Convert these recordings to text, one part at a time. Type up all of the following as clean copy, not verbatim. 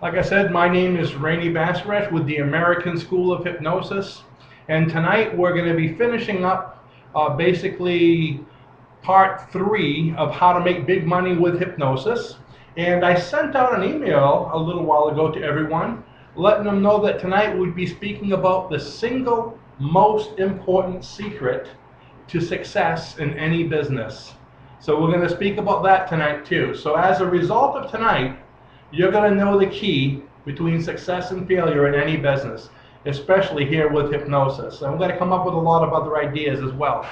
Like I said, my name is Rainey Basresh with the American School of Hypnosis, and tonight we're going to be finishing up basically part 3 of how to make big money with hypnosis. And I sent out an email a little while ago to everyone, letting them know that tonight we'd be speaking about the single most important secret to success in any business. So we're going to speak about that tonight too. So as a result of tonight, you're going to know the key between success and failure in any business, especially here with hypnosis. And I'm going to come up with a lot of other ideas as well.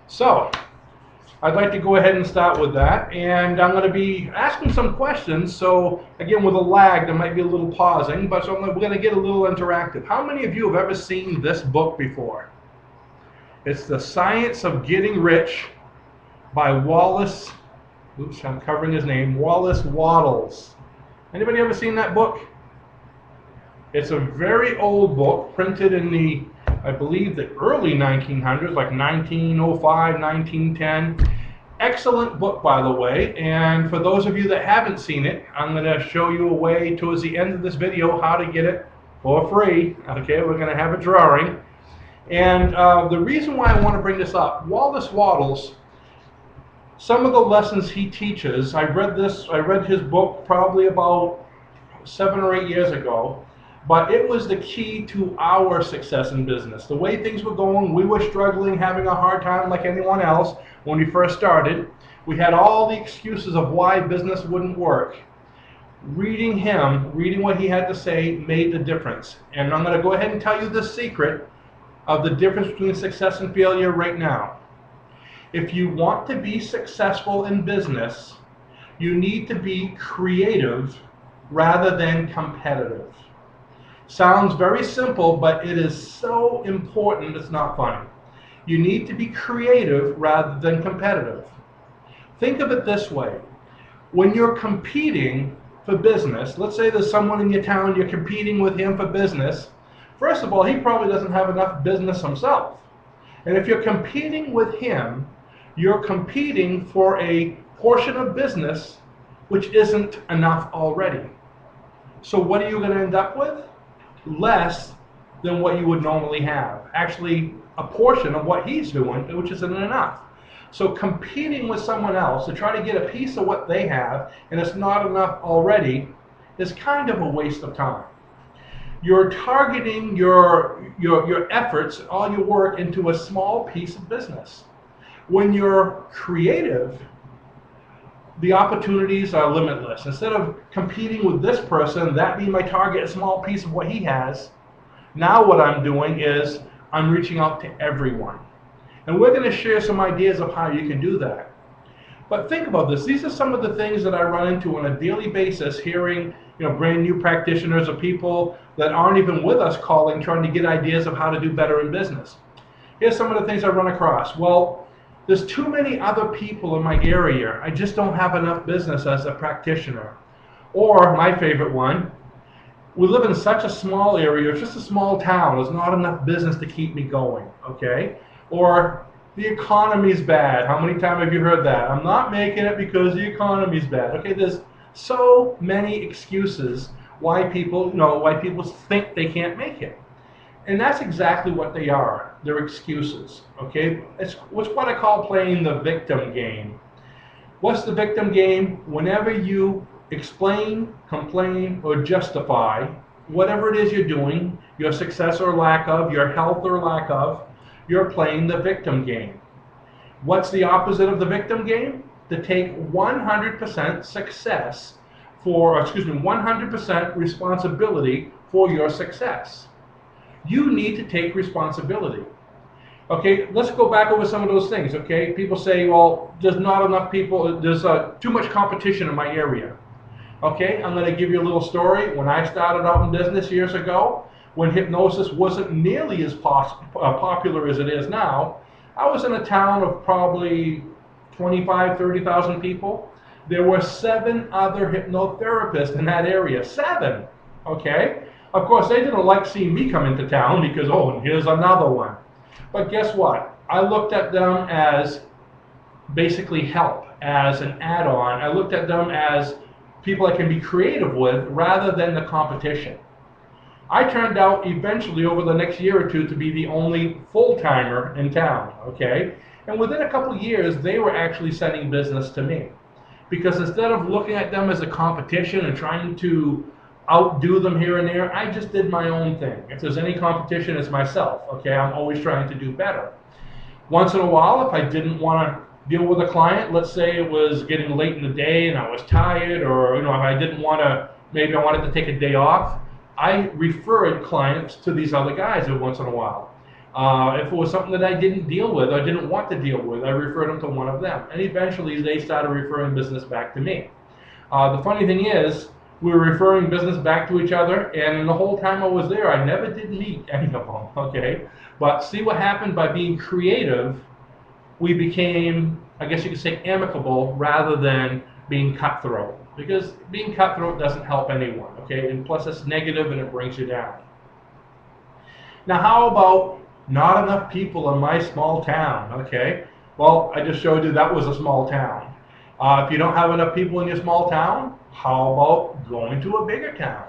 So I'd like to go ahead and start with that, and I'm going to be asking some questions. So again, with a lag, there might be a little pausing, but so we're going to get a little interactive. How many of you have ever seen this book before? It's The Science of Getting Rich by Wallace, oops, I'm covering his name, Wallace Wattles. Anybody ever seen that book? It's a very old book, printed in the, I believe, the early 1900s, like 1905, 1910. Excellent book, by the way. And for those of you that haven't seen it, I'm going to show you a way towards the end of this video how to get it for free. Okay, we're going to have a drawing. And the reason why I want to bring this up, Wallace Wattles, some of the lessons he teaches, I read his book probably about 7 or 8 years ago, but it was the key to our success in business. The way things were going, we were struggling, having a hard time like anyone else when we first started. We had all the excuses of why business wouldn't work. Reading what he had to say made the difference. And I'm going to go ahead and tell you the secret of the difference between success and failure right now. If you want to be successful in business, you need to be creative rather than competitive. Sounds very simple, but it is so important it's not funny. You need to be creative rather than competitive. Think of it this way. When you're competing for business, let's say there's someone in your town, you're competing with him for business. First of all, he probably doesn't have enough business himself. And if you're competing with him, you're competing for a portion of business which isn't enough already. So what are you going to end up with? Less than what you would normally have. Actually, a portion of what he's doing, which isn't enough. So competing with someone else to try to get a piece of what they have, and it's not enough already, is kind of a waste of time. You're targeting your efforts, all your work, into a small piece of business. When you're creative, the opportunities are limitless. Instead of competing with this person, that being my target, a small piece of what he has, now what I'm doing is I'm reaching out to everyone. And we're going to share some ideas of how you can do that. But think about this. These are some of the things that I run into on a daily basis, hearing brand new practitioners or people that aren't even with us calling, trying to get ideas of how to do better in business. Here's some of the things I run across. Well, there's too many other people in my area. I just don't have enough business as a practitioner. Or my favorite one, we live in such a small area, it's just a small town, there's not enough business to keep me going, okay? Or the economy's bad. How many times have you heard that? I'm not making it because the economy's bad. Okay, there's so many excuses why people think they can't make it. And that's exactly what they are. They're excuses, okay? It's what I call playing the victim game. What's the victim game? Whenever you explain, complain, or justify whatever it is you're doing, your success or lack of, your health or lack of, you're playing the victim game. What's the opposite of the victim game? To take 100% success 100% responsibility for your success. You need to take responsibility. Okay, let's go back over some of those things, okay? People say, well, there's not enough people, there's too much competition in my area. Okay, I'm going to give you a little story. When I started out in business years ago, when hypnosis wasn't nearly as popular as it is now, I was in a town of probably 25, 30,000 people. There were 7 other hypnotherapists in that area. 7, okay? Of course, they didn't like seeing me come into town because, oh, here's another one. But guess what? I looked at them as basically help, as an add-on. I looked at them as people I can be creative with rather than the competition. I turned out eventually over the next year or two to be the only full-timer in town, okay? And within a couple of years, they were actually sending business to me. Because instead of looking at them as a competition and trying to outdo them here and there, I just did my own thing. If there's any competition, it's myself, okay? I'm always trying to do better. Once in a while, if I didn't want to deal with a client, let's say it was getting late in the day and I was tired, or if I didn't want to, maybe I wanted to take a day off, I referred clients to these other guys every once in a while. If it was something that I didn't deal with or didn't want to deal with, I referred them to one of them. And eventually they started referring business back to me. The funny thing is, we were referring business back to each other, and the whole time I was there, I never did meet any of them, okay? But see what happened by being creative, we became, I guess you could say, amicable rather than being cutthroat. Because being cutthroat doesn't help anyone, okay? And plus it's negative and it brings you down. Now how about not enough people in my small town, okay? Well, I just showed you that was a small town. If you don't have enough people in your small town, how about going to a bigger town?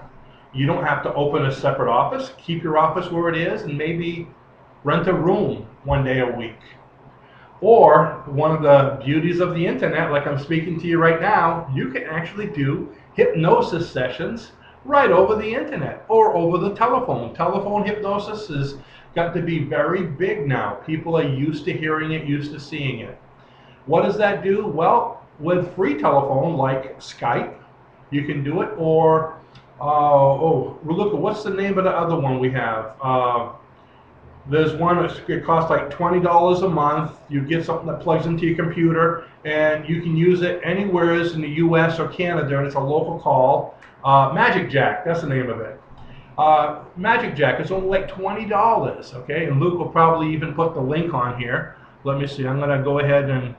You don't have to open a separate office. Keep your office where it is and maybe rent a room one day a week. Or one of the beauties of the internet, like I'm speaking to you right now, you can actually do hypnosis sessions right over the internet or over the telephone. Telephone hypnosis has got to be very big now. People are used to hearing it, used to seeing it. What does that do? Well, with free telephone like Skype, you can do it, or, look, what's the name of the other one we have? There's one that costs like $20 a month. You get something that plugs into your computer, and you can use it anywhere in the US or Canada, and it's a local call. Magic Jack, that's the name of it. Magic Jack is only like $20, okay? And Luke will probably even put the link on here. Let me see, I'm gonna go ahead and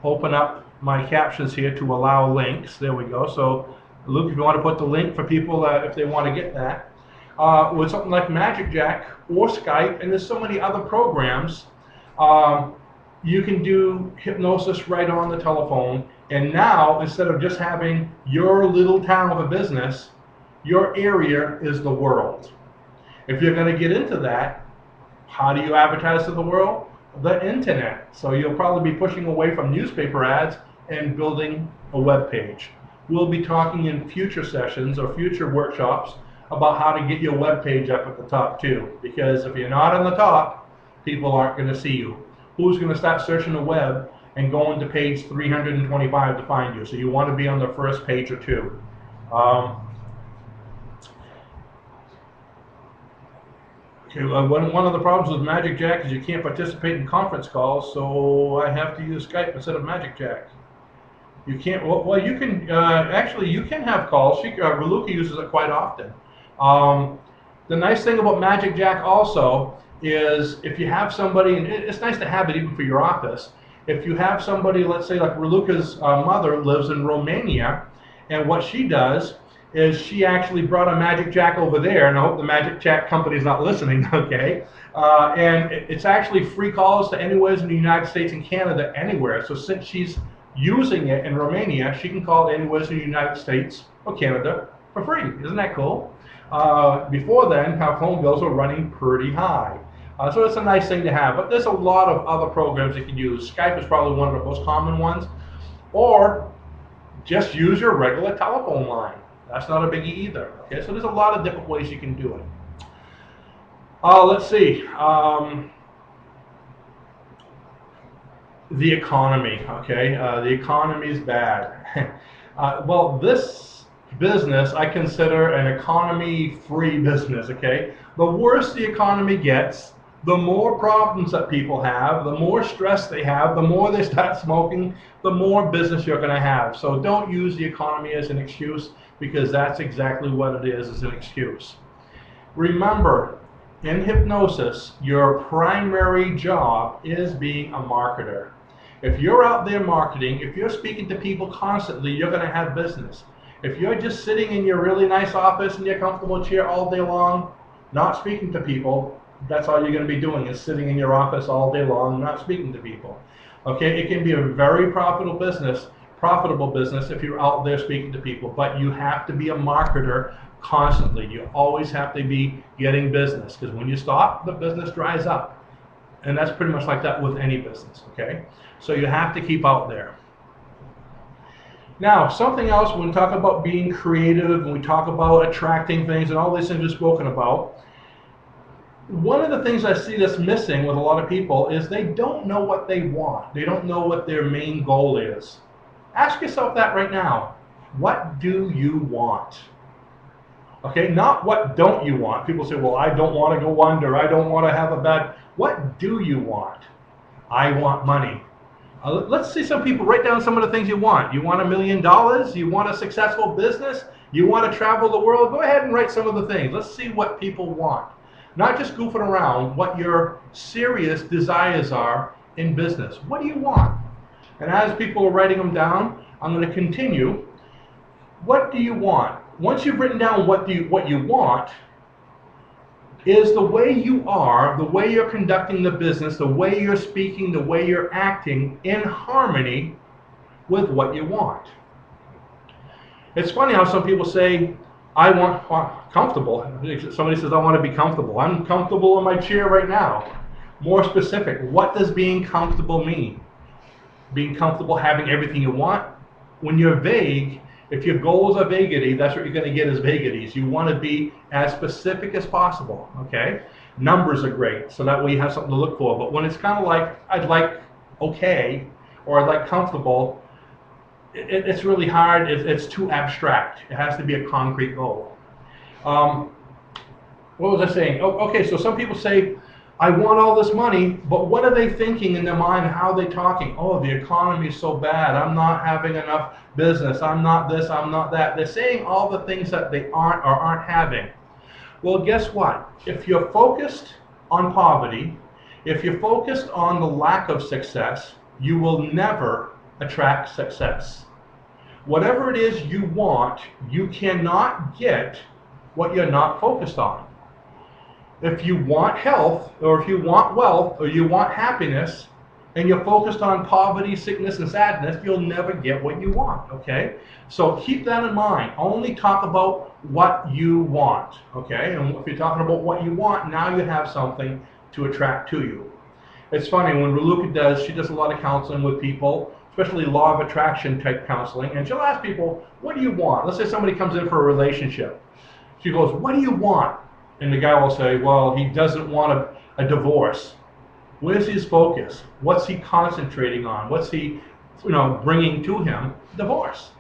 open up my captions here to allow links. There we go. So Luke, if you want to put the link for people if they want to get that. With something like Magic Jack or Skype, and there's so many other programs, you can do hypnosis right on the telephone. And now, instead of just having your little town of a business, your area is the world. If you're going to get into that, how do you advertise to the world? The internet. So you'll probably be pushing away from newspaper ads and building a web page. We'll be talking in future sessions or future workshops about how to get your web page up at the top too. Because if you're not on the top, people aren't going to see you. Who's going to start searching the web and going to page 325 to find you? So you want to be on the first page or two. One of the problems with Magic Jack is you can't participate in conference calls, so I have to use Skype instead of Magic Jack. You can't. Well, you can actually you can have calls. Raluca uses it quite often. The nice thing about Magic Jack also is if you have somebody, and it's nice to have it even for your office. If you have somebody, let's say like Raluca's mother lives in Romania, and what she does is she actually brought a Magic Jack over there, and I hope the Magic Jack company's not listening, okay? And it's actually free calls to anywhere in the United States and Canada, anywhere. So since she's using it in Romania, she can call anywhere in the United States or Canada for free. Isn't that cool? Before then, our phone bills were running pretty high. So it's a nice thing to have. But there's a lot of other programs you can use. Skype is probably one of the most common ones. Or just use your regular telephone line. That's not a biggie either. Okay, so there's a lot of different ways you can do it. Let's see. The economy. Okay, the economy is bad. Well, this business I consider an economy-free business. Okay, the worse the economy gets, the more problems that people have, the more stress they have, the more they start smoking, the more business you're going to have. So don't use the economy as an excuse, because that's exactly what it is an excuse. Remember, in hypnosis, your primary job is being a marketer. If you're out there marketing, if you're speaking to people constantly, you're going to have business. If you're just sitting in your really nice office in your comfortable chair all day long, not speaking to people, that's all you're going to be doing, is sitting in your office all day long, not speaking to people. Okay, it can be a very profitable business profitable business if you're out there speaking to people, but you have to be a marketer constantly. You always have to be getting business, because when you stop, the business dries up. And that's pretty much like that with any business, okay? So you have to keep out there. Now, something else, when we talk about being creative, when we talk about attracting things and all these things we've spoken about, one of the things I see that's missing with a lot of people is they don't know what they want. They don't know what their main goal is. Ask yourself that right now. What do you want? Okay, not what don't you want. People say, well, I don't want to go under. I don't want to have a bad... What do you want? I want money. Let's see some people write down some of the things you want. You want $1 million? You want a successful business? You want to travel the world? Go ahead and write some of the things. Let's see what people want. Not just goofing around, what your serious desires are in business. What do you want? And as people are writing them down, I'm going to continue. What do you want? Once you've written down what you want, is the way you are, the way you're conducting the business, the way you're speaking, the way you're acting in harmony with what you want. It's funny how some people say, I want comfortable. Somebody says, I want to be comfortable. I'm comfortable in my chair right now. More specific, what does being comfortable mean? Being comfortable having everything you want? When you're vague, if your goals are vagity, that's what you're going to get is vagaries. You want to be as specific as possible, okay? Numbers are great, so that way you have something to look for. But when it's kind of like, I'd like okay, or I'd like comfortable, it's really hard. It's too abstract. It has to be a concrete goal. What was I saying? Oh, okay, so some people say, I want all this money, but what are they thinking in their mind? How are they talking? Oh, the economy is so bad. I'm not having enough business. I'm not this, I'm not that. They're saying all the things that they aren't or aren't having. Well, guess what? If you're focused on poverty, if you're focused on the lack of success, you will never attract success. Whatever it is you want, you cannot get what you're not focused on. If you want health, or if you want wealth, or you want happiness, and you're focused on poverty, sickness, and sadness, you'll never get what you want, okay? So keep that in mind. Only talk about what you want, okay? And if you're talking about what you want, now you have something to attract to you. It's funny, when Raluca she does a lot of counseling with people, especially law of attraction type counseling, and she'll ask people, what do you want? Let's say somebody comes in for a relationship. She goes, what do you want? And the guy will say, well, he doesn't want a divorce. Where's his focus? What's he concentrating on? What's he, bringing to him? Divorce.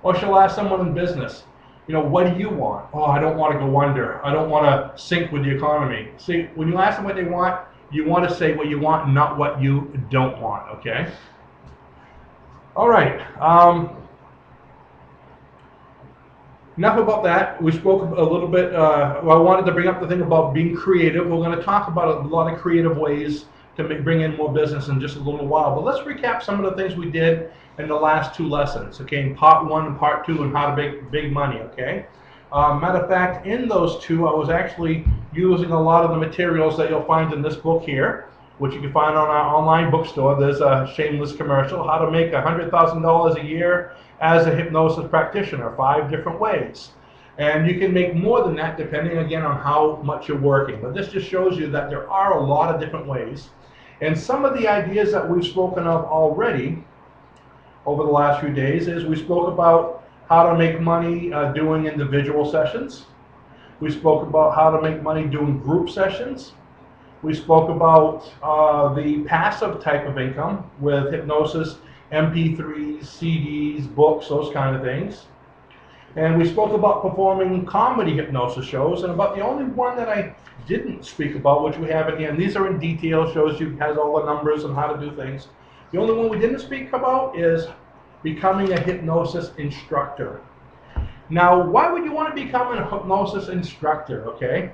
Or she'll ask someone in business, what do you want? Oh, I don't want to go under. I don't want to sink with the economy. See, when you ask them what they want, you want to say what you want, not what you don't want, okay? All right. Enough about that. We spoke a little bit, I wanted to bring up the thing about being creative. We're going to talk about a lot of creative ways to bring in more business in just a little while. But let's recap some of the things we did in the last two lessons, okay, in part 1 and part 2 on how to make big money, okay? Matter of fact, in those two, I was actually using a lot of the materials that you'll find in this book here, which you can find on our online bookstore. There's a shameless commercial, how to make $100,000 a year as a hypnosis practitioner, 5 different ways. And you can make more than that depending again on how much you're working. But this just shows you that there are a lot of different ways. And some of the ideas that we've spoken of already over the last few days is we spoke about how to make money doing individual sessions. We spoke about how to make money doing group sessions. We spoke about the passive type of income with hypnosis, MP3s, CDs, books, those kind of things. And we spoke about performing comedy hypnosis shows, and about the only one that I didn't speak about, which we have in here, and these are in detail, shows you, has all the numbers and how to do things. The only one we didn't speak about is becoming a hypnosis instructor. Now, why would you want to become a hypnosis instructor, okay?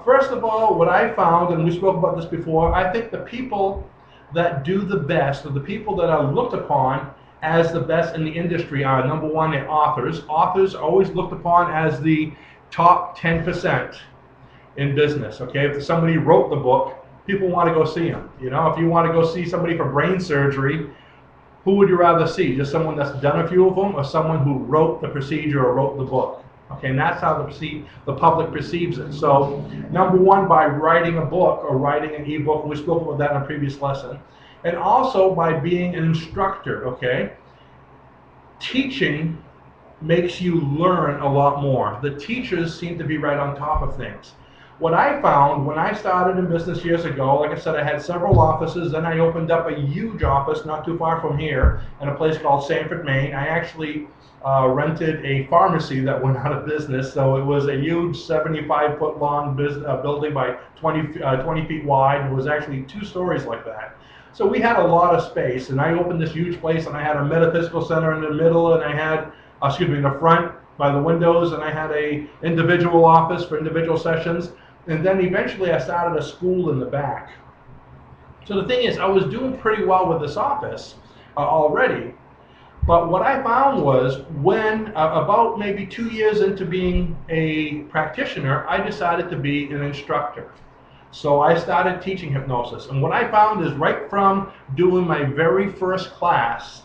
First of all, what I found, and we spoke about this before, I think the people that do the best, or the people that are looked upon as the best in the industry are, number one, they're authors. Authors are always looked upon as the top 10% in business, okay? If somebody wrote the book, people want to go see them. If you want to go see somebody for brain surgery, Who would you rather see? Just someone that's done a few of them, or someone who wrote the procedure or wrote the book? Okay, and that's how the public perceives it. So, number one, by writing a book or writing an ebook, we spoke about that in a previous lesson, and also by being an instructor. Okay, teaching makes you learn a lot more. The teachers seem to be right on top of things. What I found when I started in business years ago, like I said, I had several offices. Then I opened up a huge office not too far from here in a place called Sanford, Maine. I actually rented a pharmacy that went out of business. So it was a huge 75-foot long building by 20 feet wide. It was actually 2 stories like that. So we had a lot of space, and I opened this huge place, and I had a metaphysical center in the middle, and I had, in the front by the windows, and I had a individual office for individual sessions. And then eventually I started a school in the back. So the thing is, I was doing pretty well with this office already. But what I found was when, about maybe 2 years into being a practitioner, I decided to be an instructor. So I started teaching hypnosis. And what I found is right from doing my very first class,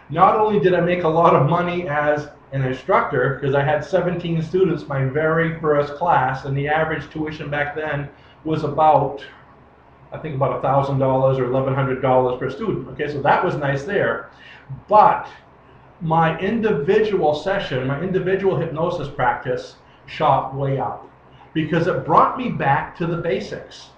not only did I make a lot of money as an instructor, because I had 17 students my very first class, and the average tuition back then was about, I think about $1,000 or $1,100 per student. Okay, so that was nice there. But my individual session, my individual hypnosis practice shot way up because it brought me back to the basics.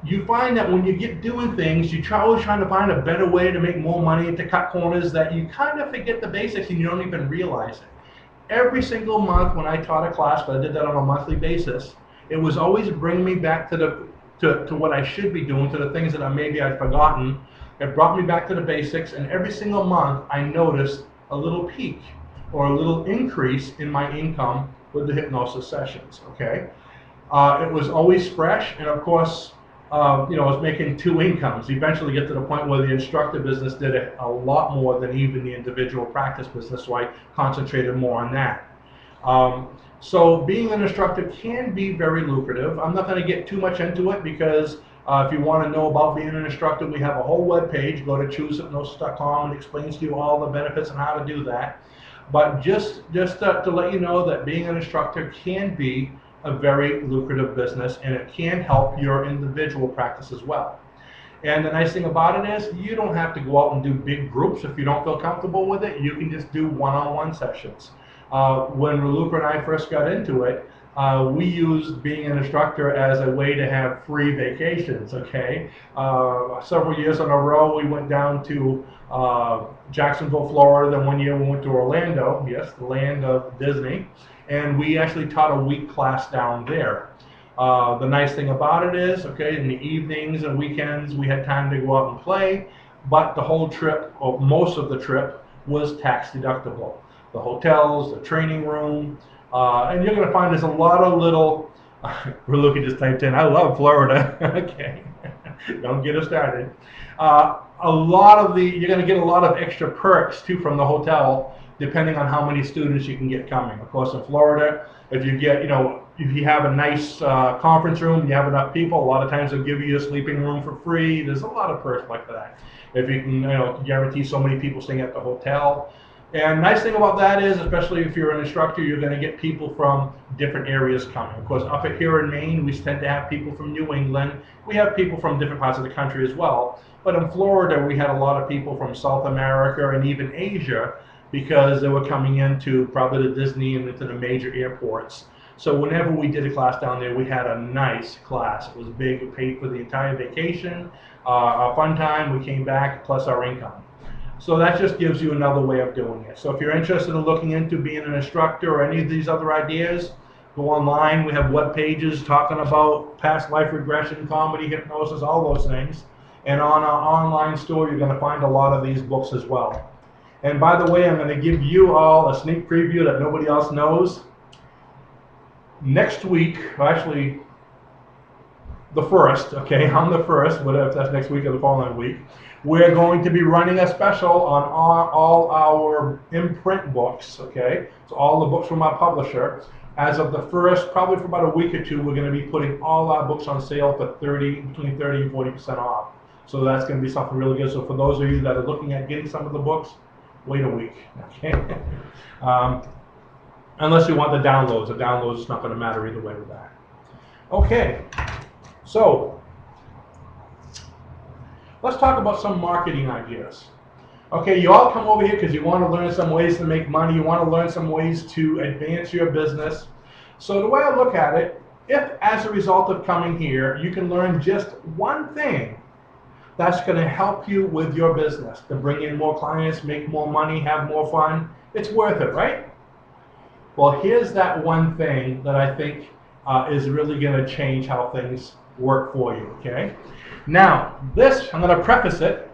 You find that when you get doing things, you're always trying to find a better way to make more money and to cut corners, that you kind of forget the basics and you don't even realize it. Every single month when I taught a class, but I did that on a monthly basis, it was always bringing me back to what I should be doing, to the things that maybe I'd forgotten. It brought me back to the basics, and every single month I noticed a little peak or a little increase in my income with the hypnosis sessions. Okay, it was always fresh, and of course, I was making 2 incomes. Eventually get to the point where the instructor business did a lot more than even the individual practice business, so I concentrated more on that. So being an instructor can be very lucrative. I'm not going to get too much into it because if you want to know about being an instructor, we have a whole web page. Go to choosehypnosis.com, and it explains to you all the benefits and how to do that. But just to let you know that being an instructor can be a very lucrative business, and it can help your individual practice as well. And the nice thing about it is you don't have to go out and do big groups if you don't feel comfortable with it. You can just do one-on-one sessions. When Raluca and I first got into it, we used being an instructor as a way to have free vacations. Okay, several years in a row we went down to Jacksonville, Florida. Then one year we went to Orlando, yes, the land of Disney. And we actually taught a week class down there. The nice thing about it is, okay, in the evenings and weekends we had time to go out and play, but the whole trip, or most of the trip, was tax deductible. The hotels, the training room, and you're going to find there's a lot of little, we're looking just typed in, I love Florida, okay, don't get us started. You're going to get a lot of extra perks too from the hotel, depending on how many students you can get coming. Of course, in Florida, if you get, if you have a nice conference room, you have enough people, a lot of times they'll give you a sleeping room for free. There's a lot of perks like that. If you can, guarantee so many people staying at the hotel. And nice thing about that is, especially if you're an instructor, you're going to get people from different areas coming. Of course, up here in Maine, we tend to have people from New England. We have people from different parts of the country as well. But in Florida, we had a lot of people from South America and even Asia, because they were coming into probably the Disney and into the major airports. So whenever we did a class down there, we had a nice class. It was big, it paid for the entire vacation, our fun time, we came back, plus our income. So that just gives you another way of doing it. So if you're interested in looking into being an instructor or any of these other ideas, go online. We have web pages talking about past life regression, comedy, hypnosis, all those things. And on our online store, you're going to find a lot of these books as well. And by the way, I'm going to give you all a sneak preview that nobody else knows. Next week, actually the 1st, okay, on the 1st, whatever, if that's next week or the following week, we're going to be running a special on all our imprint books, okay? So all the books from our publisher. As of the 1st, probably for about a week or two, we're going to be putting all our books on sale for between 30 and 40% off. So that's going to be something really good. So for those of you that are looking at getting some of the books, wait a week. Okay. Unless you want the downloads. The downloads is not going to matter either way with that. Okay. So let's talk about some marketing ideas. Okay, you all come over here because you want to learn some ways to make money. You want to learn some ways to advance your business. So the way I look at it, if as a result of coming here, you can learn just one thing that's going to help you with your business, to bring in more clients, make more money, have more fun, it's worth it, right? Well, here's that one thing that I think is really going to change how things work for you, okay? Now, this, I'm going to preface it.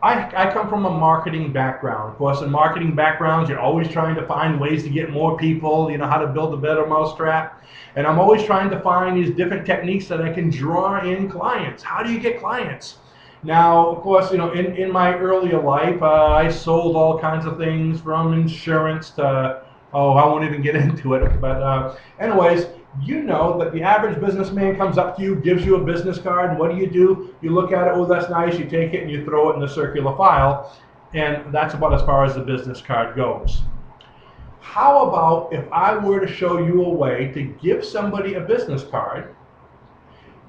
I come from a marketing background. Of course, in marketing backgrounds, you're always trying to find ways to get more people, you know, how to build a better mousetrap. And I'm always trying to find these different techniques that I can draw in clients. How do you get clients? Now, of course, you know, in my earlier life, I sold all kinds of things from insurance to, oh, I won't even get into it. But anyways, you know that the average businessman comes up to you, gives you a business card, and what do? You look at it, oh, that's nice, you take it and you throw it in the circular file, and that's about as far as the business card goes. How about if I were to show you a way to give somebody a business card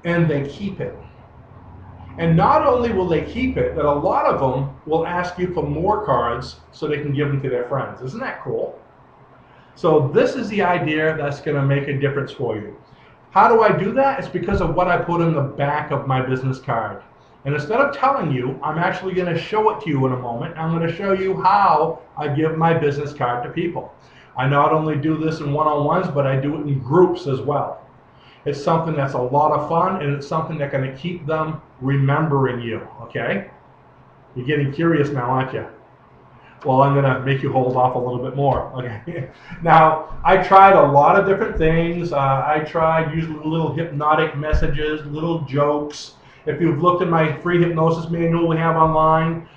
and they keep it? And not only will they keep it, but a lot of them will ask you for more cards so they can give them to their friends. Isn't that cool? So this is the idea that's going to make a difference for you. How do I do that? It's because of what I put in the back of my business card. And instead of telling you, I'm actually going to show it to you in a moment. I'm going to show you how I give my business card to people. I not only do this in one-on-ones, but I do it in groups as well. It's something that's a lot of fun, and it's something that's going to keep them remembering you, okay? You're getting curious now, aren't you? Well, I'm going to make you hold off a little bit more. Okay. Now, I tried a lot of different things. I tried using little hypnotic messages, little jokes. If you've looked at my free hypnosis manual we have online,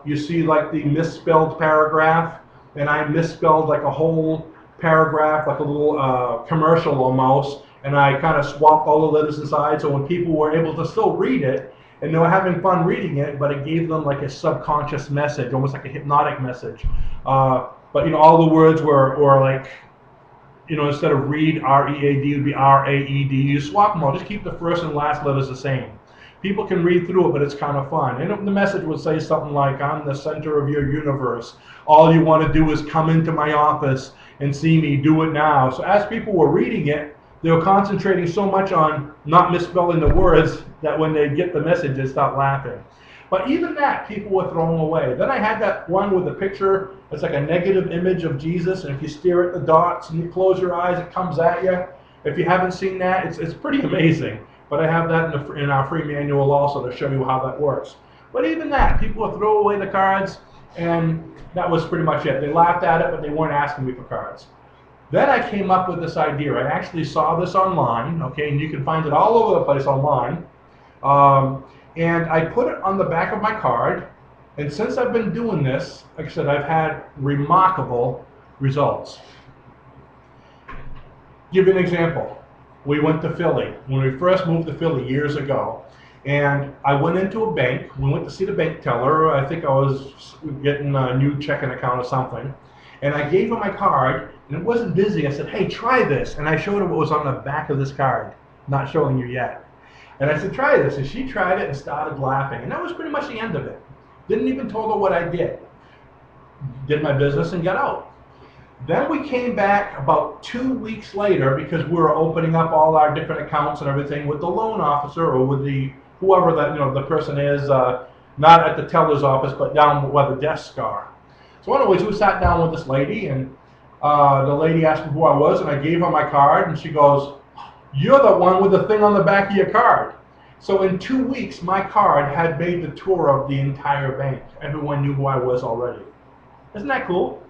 you see like the misspelled paragraph, and I misspelled like a whole paragraph, like a little commercial almost, and I kind of swapped all the letters inside, so when people were able to still read it, and they were having fun reading it, but it gave them like a subconscious message, almost like a hypnotic message. But you know, all the words were like, you know, instead of read, R-E-A-D, it would be R-A-E-D. You swap them all, just keep the first and last letters the same. People can read through it, but it's kind of fun. And the message would say something like, I'm the center of your universe. All you want to do is come into my office and see me, do it now. So as people were reading it, they were concentrating so much on not misspelling the words that when they get the message, they start laughing. But even that, people were throwing away. Then I had that one with a picture. It's like a negative image of Jesus, and if you stare at the dots and you close your eyes, it comes at you. If you haven't seen that, it's pretty amazing. But I have that in our free manual also to show you how that works. But even that, people would throw away the cards, and that was pretty much it. They laughed at it, but they weren't asking me for cards. Then I came up with this idea. I actually saw this online, okay, and you can find it all over the place online. And I put it on the back of my card, and since I've been doing this, like I said, I've had remarkable results. Give you an example. We went to Philly. When we first moved to Philly years ago, and I went into a bank. We went to see the bank teller. I think I was getting a new checking account or something. And I gave her my card, and it wasn't busy. I said, hey, try this. And I showed her what was on the back of this card. Not showing you yet. And I said, try this. And she tried it and started laughing. And that was pretty much the end of it. Didn't even tell her what I did. Did my business and got out. Then we came back about 2 weeks later because we were opening up all our different accounts and everything with the loan officer or with the whoever that the person is, not at the teller's office, but down where the desks are. So anyways, we sat down with this lady, and the lady asked me who I was, and I gave her my card, and she goes, you're the one with the thing on the back of your card. So in 2 weeks, my card had made the tour of the entire bank. Everyone knew who I was already. Isn't that cool?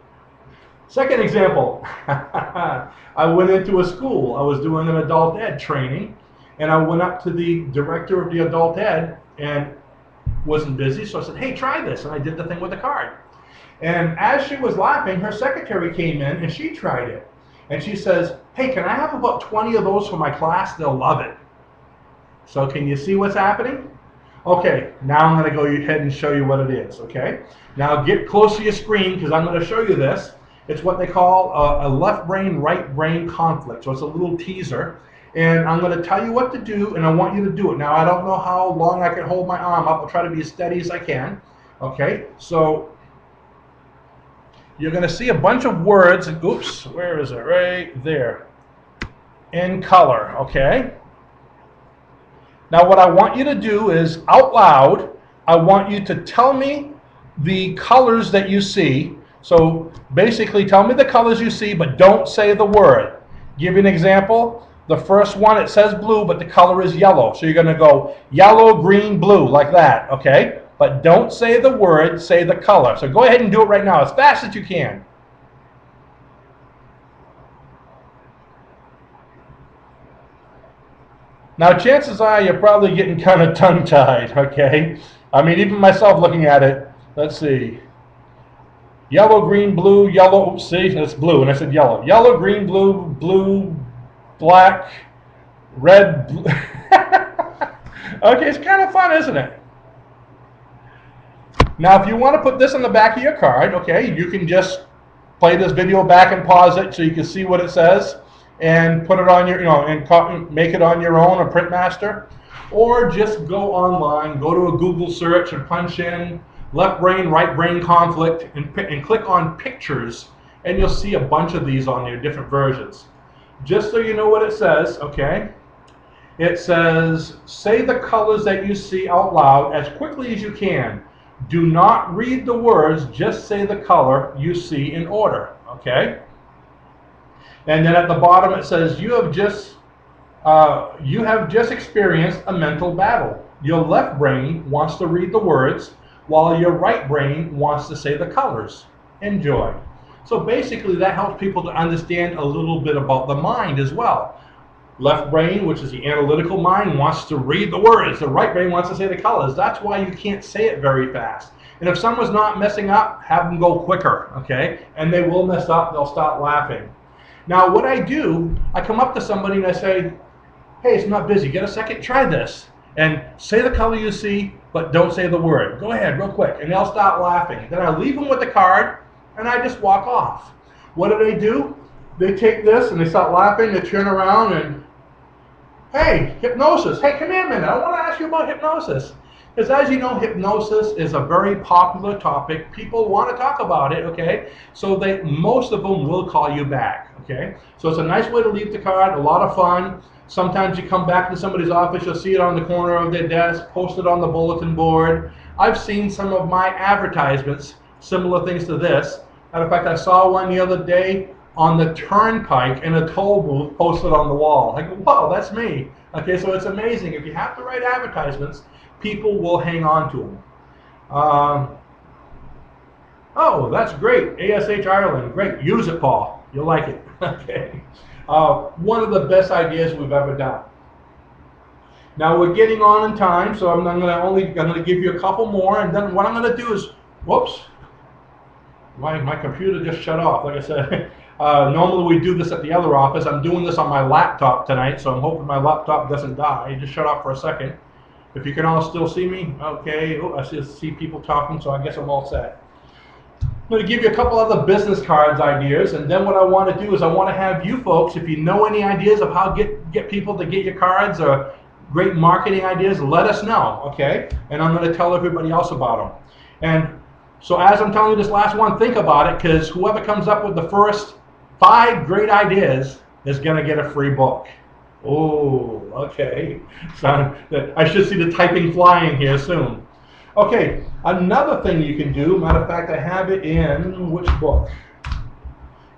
Second example, I went into a school. I was doing an adult ed training, and I went up to the director of the adult ed and wasn't busy, so I said, hey, try this, and I did the thing with the card. And as she was laughing, her secretary came in and she tried it. And she says, hey, can I have about 20 of those for my class? They'll love it. So can you see what's happening? Okay, now I'm going to go ahead and show you what it is, okay? Now get close to your screen because I'm going to show you this. It's what they call a left brain, right brain conflict. So it's a little teaser. And I'm going to tell you what to do, and I want you to do it. Now, I don't know how long I can hold my arm up. I'll try to be as steady as I can. Okay, so you're going to see a bunch of words. Oops, where is it? Right there. In color, okay? Now, what I want you to do is, out loud, I want you to tell me the colors that you see. So basically, tell me the colors you see, but don't say the word. Give you an example. The first one, it says blue, but the color is yellow. So you're going to go yellow, green, blue, like that, okay? But don't say the word, say the color. So go ahead and do it right now, as fast as you can. Now, chances are you're probably getting kind of tongue-tied, okay? I mean, even myself looking at it, let's see. Yellow, green, blue, yellow, oops, see, it's blue, and I said yellow. Yellow, green, blue, blue, black, red, blue. Okay, it's kind of fun, isn't it? Now, if you want to put this on the back of your card, okay, you can just play this video back and pause it so you can see what it says and put it on your, and make it on your own, a print master, or just go online, go to a Google search and punch in left brain, right brain conflict and click on pictures, and you'll see a bunch of these on there, different versions. Just so you know what it says, okay? It says, say the colors that you see out loud as quickly as you can. Do not read the words, just say the color you see in order, okay? And then at the bottom it says, you have just experienced a mental battle. Your left brain wants to read the words, while your right brain wants to say the colors. Enjoy. So basically that helps people to understand a little bit about the mind as well. Left brain, which is the analytical mind, wants to read the words. The right brain wants to say the colors. That's why you can't say it very fast. And if someone's not messing up, have them go quicker, okay? And they will mess up, they'll start laughing. Now what I do, I come up to somebody and I say, hey, it's not busy, get a second, try this. And say the color you see, but don't say the word. Go ahead, real quick. And they'll start laughing. Then I leave them with the card, and I just walk off. What do? They take this, and they start laughing, they turn around, and, hey, hypnosis. Hey, come here a minute. I want to ask you about hypnosis. Because as you know, hypnosis is a very popular topic. People want to talk about it, okay? So most of them will call you back, okay? So it's a nice way to leave the card, a lot of fun. Sometimes you come back to somebody's office, you'll see it on the corner of their desk, posted on the bulletin board. I've seen some of my advertisements, similar things to this. Matter of fact, I saw one the other day on the turnpike in a toll booth posted on the wall. I go, wow, that's me. Okay, so it's amazing. If you have the right advertisements, people will hang on to them. Oh, that's great. ASH Ireland, great. Use it, Paul. You'll like it. Okay. One of the best ideas we've ever done. Now we're getting on in time, so I'm going to give you a couple more, and then what I'm going to do is, whoops, my computer just shut off. Like I said, normally we do this at the other office. I'm doing this on my laptop tonight, so I'm hoping my laptop doesn't die. It just shut off for a second. If you can all still see me, okay. Oh, I see people talking, so I guess I'm all set. I'm going to give you a couple other business cards ideas, and then what I want to do is I want to have you folks, if you know any ideas of how to get people to get your cards or great marketing ideas, let us know, okay? And I'm going to tell everybody else about them. And so as I'm telling you this last one, think about it, because whoever comes up with the first 5 great ideas is going to get a free book. Oh, okay. So I should see the typing flying here soon. Okay, another thing you can do, matter of fact, I have it in which book?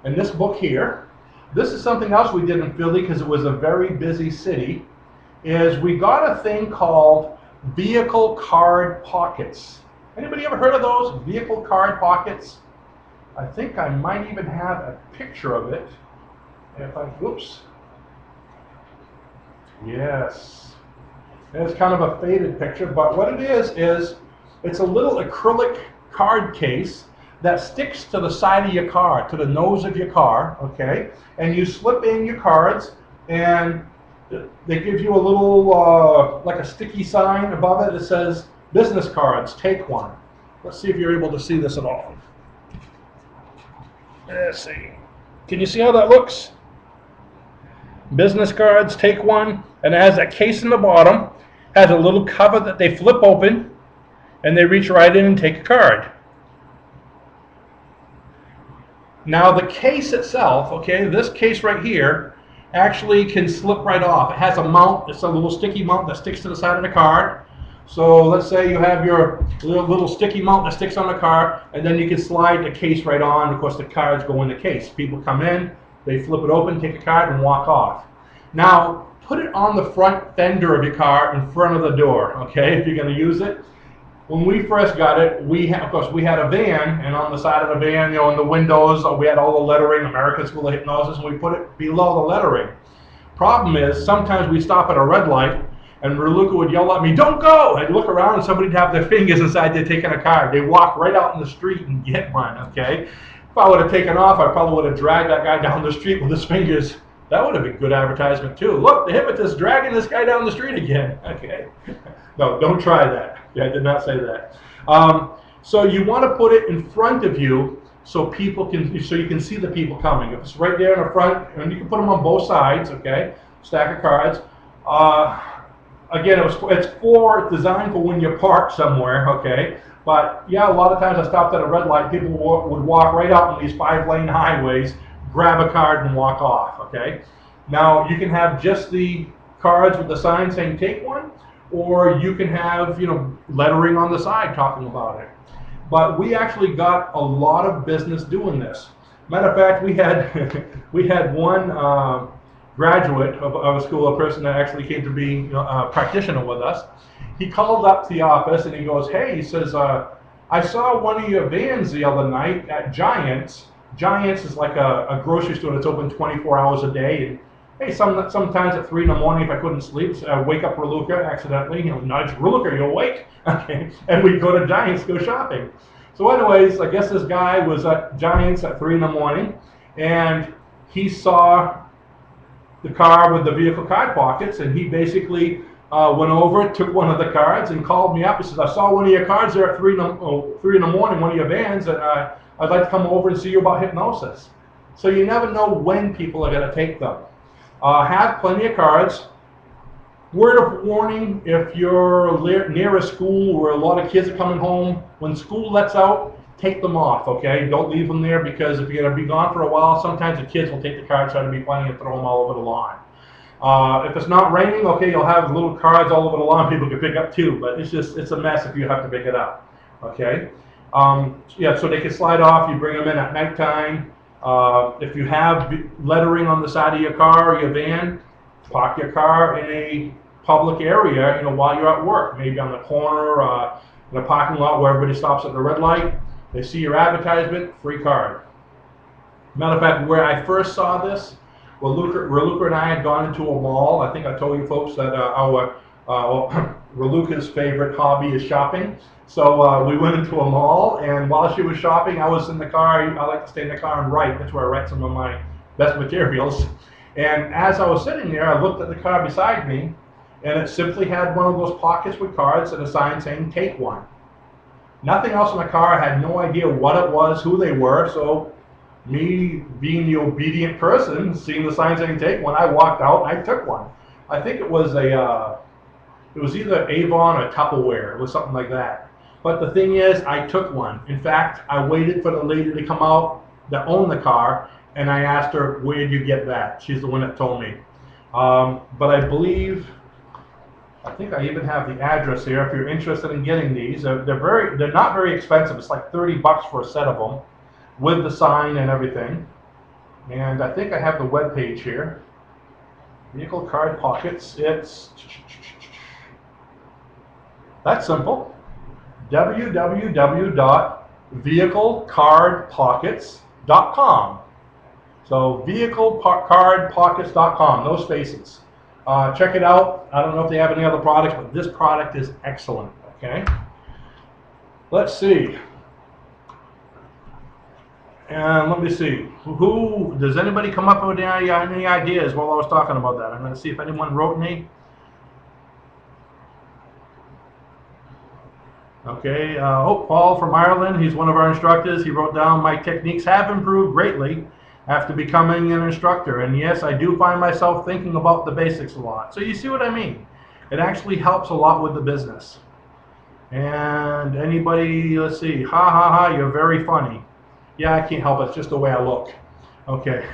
In this book here. This is something else we did in Philly because it was a very busy city, is we got a thing called vehicle card pockets. Anybody ever heard of those, vehicle card pockets? I think I might even have a picture of it. If I, whoops. Yes. It's kind of a faded picture, but what it is it's a little acrylic card case that sticks to the side of your car, to the nose of your car, okay? And you slip in your cards, and They give you a little, like a sticky sign above it that says, business cards, take one. Let's see if you're able to see this at all. Let's see. Can you see how that looks? Business cards, take one, and it has that case in the bottom, has a little cover that they flip open, and they reach right in and take a card. Now the case itself, okay, this case right here, actually can slip right off. It has a mount, it's a little sticky mount that sticks to the side of the card. So let's say you have your little sticky mount that sticks on the card, and then you can slide the case right on. Of course, the cards go in the case. People come in, they flip it open, take a card, and walk off. Now, put it on the front fender of your car in front of the door, okay, if you're going to use it. When we first got it, of course, we had a van, and on the side of the van, in the windows, we had all the lettering, American School of Hypnosis, and we put it below the lettering. Problem is, sometimes we stop at a red light, and Raluca would yell at me, "Don't go!" I'd look around, and somebody'd have their fingers inside there taking a card. They'd walk right out in the street and get one, okay? If I would have taken off, I probably would have dragged that guy down the street with his fingers. That would have been good advertisement, too. Look, the hypnotist dragging this guy down the street again, okay? No, don't try that. Yeah, I did not say that. So you want to put it in front of you so you can see the people coming. If it's right there in the front, and you can put them on both sides, okay? Stack of cards. Again, it's designed for when you're parked somewhere, okay? But yeah, a lot of times I stopped at a red light, people would walk right out on these 5-lane highways, grab a card and walk off, okay? Now, you can have just the cards with the sign saying take one, or you can have, lettering on the side talking about it. But we actually got a lot of business doing this. Matter of fact, we had one graduate of a school, a person that actually came to be a practitioner with us. He called up to the office and he goes, "Hey," he says, "I saw one of your vans the other night at Giants." Giants is like a grocery store that's open 24 hours a day. And hey, sometimes at 3 in the morning, if I couldn't sleep, wake up Raluca accidentally, nudge Raluca, you awake? Okay, and we'd go to Giants, go shopping. So anyways, I guess this guy was at Giants at 3 in the morning, and he saw the car with the vehicle card pockets, and he basically went over, took one of the cards, and called me up. He says, "I saw one of your cards there at 3 in the morning, one of your vans, and I'd like to come over and see you about hypnosis." So you never know when people are going to take them. Have plenty of cards. Word of warning, if you're near a school where a lot of kids are coming home, when school lets out, take them off, okay? Don't leave them there, because if you're going to be gone for a while, sometimes the kids will take the cards, try to be funny, and throw them all over the lawn. If it's not raining, okay, you'll have little cards all over the lawn people can pick up too, but it's a mess if you have to pick it up, okay? Yeah, so they can slide off. You bring them in at nighttime. If you have lettering on the side of your car or your van, park your car in a public area, while you're at work, maybe on the corner, in a parking lot where everybody stops at the red light. They see your advertisement, free card. Matter of fact, where I first saw this, Raluca and I had gone into a mall. I think I told you folks that Raluca's favorite hobby is shopping. So we went into a mall, and while she was shopping, I was in the car. I like to stay in the car and write. That's where I write some of my best materials. And as I was sitting there, I looked at the car beside me, and it simply had one of those pockets with cards and a sign saying, "Take one." Nothing else in the car. I had no idea what it was, who they were. So me being the obedient person, seeing the sign saying "Take one," I walked out and I took one. I think it was it was either Avon or Tupperware. It was something like that. But the thing is, I took one. In fact, I waited for the lady to come out that owned the car, and I asked her, "Where did you get that?" She's the one that told me. But I think I even have the address here if you're interested in getting these. They're not very expensive. It's like $30 for a set of them, with the sign and everything. And I think I have the web page here. Vehicle card pockets. That's simple. www.vehiclecardpockets.com. So vehiclecardpockets.com, no spaces. Check it out. I don't know if they have any other products, but this product is excellent, okay? Let's see. And let me see, who does anybody come up with any ideas while I was talking about that? I'm going to see if anyone wrote any. Okay, Paul from Ireland, he's one of our instructors. He wrote down, my techniques have improved greatly after becoming an instructor. And yes, I do find myself thinking about the basics a lot. So you see what I mean? It actually helps a lot with the business. And anybody, let's see, ha ha ha, you're very funny. Yeah, I can't help it, it's just the way I look. Okay,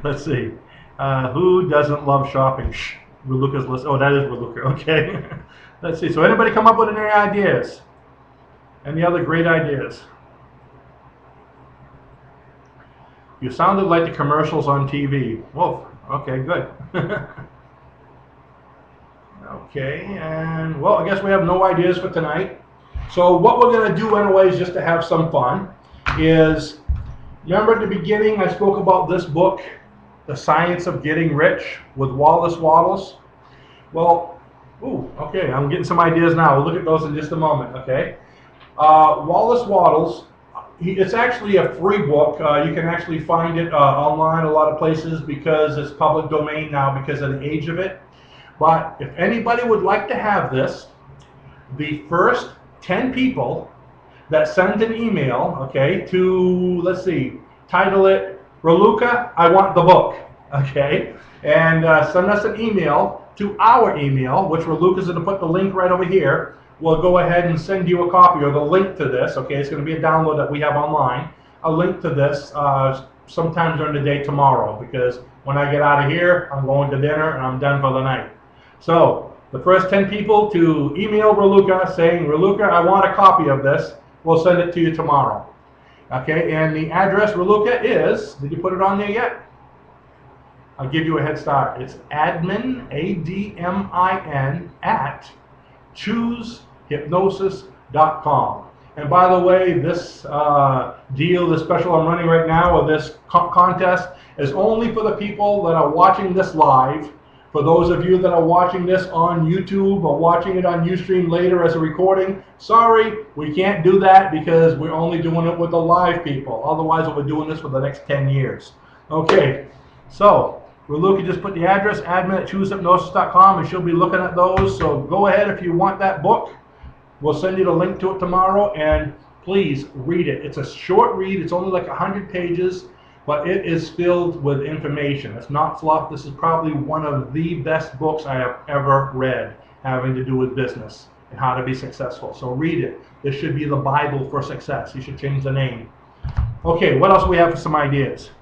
let's see. Who doesn't love shopping? Shh, Raluca's list. Oh, that is Raluca, okay. Let's see, so anybody come up with any ideas? Any other great ideas? You sounded like the commercials on TV. Whoa, okay, good. Okay, and well, I guess we have no ideas for tonight. So what we're going to do anyways, just to have some fun, is, remember at the beginning I spoke about this book, The Science of Getting Rich, with Wallace Wattles? Well, okay, I'm getting some ideas now. We'll look at those in just a moment, okay? Wallace Wattles, it's actually a free book. You can actually find it online a lot of places because it's public domain now because of the age of it. But if anybody would like to have this, the first 10 people that send an email, okay, to, let's see, title it, Raluca, I want the book, okay, and send us an email to our email, which Raluca's going to put the link right over here. We'll go ahead and send you a copy or the link to this, okay, it's going to be a download that we have online, a link to this sometime during the day tomorrow, because when I get out of here, I'm going to dinner and I'm done for the night. So, the first 10 people to email Raluca saying, Raluca, I want a copy of this, we'll send it to you tomorrow. Okay, and the address, Raluca, is, did you put it on there yet? I'll give you a head start. It's admin, A-D-M-I-N, at choosehypnosis.com. And by the way, this deal, this special I'm running right now, or this contest, is only for the people that are watching this live. For those of you that are watching this on YouTube or watching it on Ustream later as a recording, sorry, we can't do that because we're only doing it with the live people. Otherwise, we'll be doing this for the next 10 years. Okay, so Raluca just put the address, admin at choosehypnosis.com, and she'll be looking at those. So go ahead if you want that book. We'll send you the link to it tomorrow, and please read it. It's a short read. It's only like 100 pages. But it is filled with information. It's not fluff. This is probably one of the best books I have ever read having to do with business and how to be successful. So read it. This should be the Bible for success. You should change the name. Okay, what else do we have for some ideas?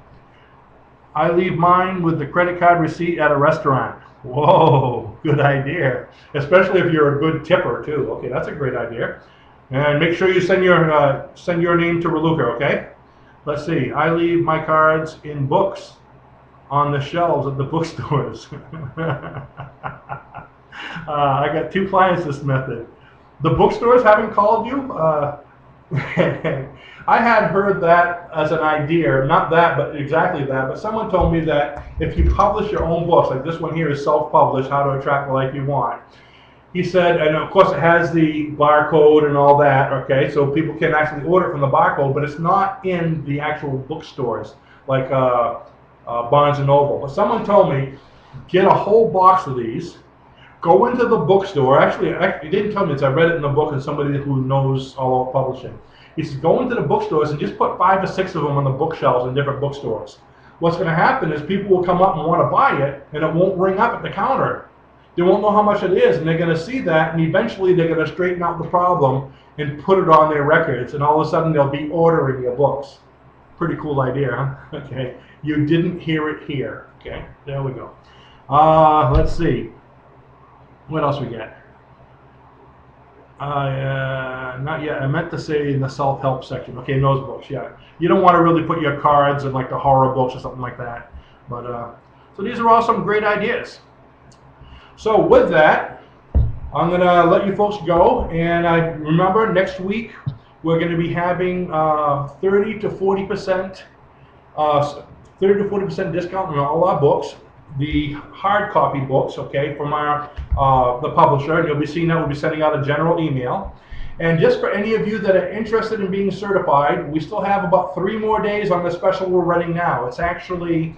I leave mine with the credit card receipt at a restaurant. Whoa, good idea. Especially if you're a good tipper too. Okay, that's a great idea. And make sure you send your name to Raluca, okay? Let's see, I leave my cards in books on the shelves at the bookstores. I got 2 clients this method. The bookstores haven't called you? I had heard that as an idea, not that, but exactly that, but someone told me that if you publish your own books, like this one here is self-published, How to Attract the Life You Want. He said, and of course it has the barcode and all that, okay, so people can actually order it from the barcode, but it's not in the actual bookstores, like Barnes & Noble. But someone told me, get a whole box of these, go into the bookstore, actually he didn't tell me this, I read it in the book and somebody who knows all about publishing. He says, go into the bookstores and just put 5 or 6 of them on the bookshelves in different bookstores. What's going to happen is people will come up and want to buy it, and it won't ring up at the counter. They won't know how much it is, and they're going to see that, and eventually they're going to straighten out the problem and put it on their records, and all of a sudden they'll be ordering your books. Pretty cool idea, huh? Okay, you didn't hear it here. Okay, there we go. Let's see. What else we got? Not yet. I meant to say in the self-help section. Okay, in those books, yeah. You don't want to really put your cards in like the horror books or something like that. But so these are all some great ideas. So with that, I'm going to let you folks go. And remember, next week we're going to be having 30 to 40% discount on all our books. The hard copy books, okay, from our the publisher, and you'll be seeing that. We'll be sending out a general email, And just for any of you that are interested in being certified, we still have about 3 more days on the special we're running now. It's actually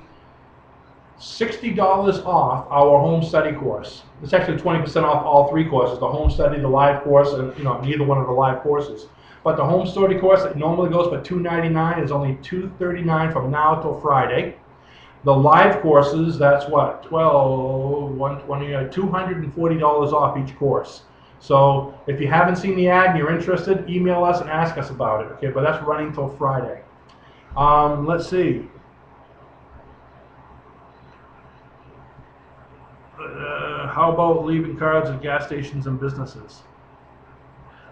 $60 off our home study course. It's actually 20% off all 3 courses, the home study, the live course, and neither one of the live courses. But the home study course that normally goes for $299 is only $239 from now till Friday. The live courses, that's what, 120, $240 off each course. So if you haven't seen the ad and you're interested, email us and ask us about it. Okay, but that's running till Friday. Let's see. How about leaving cards at gas stations and businesses?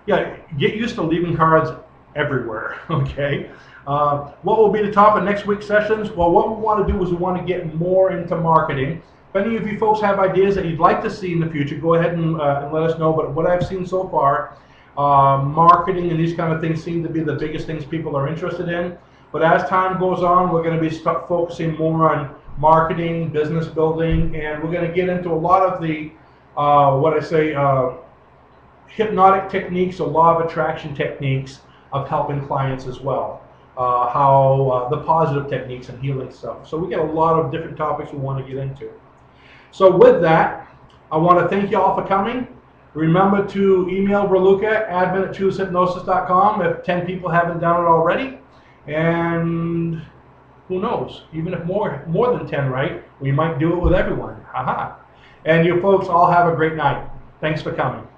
Yeah, get used to leaving cards everywhere, okay? What will be the topic of next week's sessions? Well, what we want to do is we want to get more into marketing. If any of you folks have ideas that you'd like to see in the future, go ahead and let us know. But what I've seen so far, marketing and these kind of things seem to be the biggest things people are interested in. But as time goes on, we're going to be focusing more on marketing, business building, and we're going to get into a lot of the, hypnotic techniques or law of attraction techniques of helping clients as well. The positive techniques and healing stuff. So we got a lot of different topics we want to get into. So with that, I want to thank you all for coming. Remember to email Raluca, admin@chooshypnosis.com if 10 people haven't done it already. And who knows, even if more than 10, right? We might do it with everyone. Haha. And you folks all have a great night. Thanks for coming.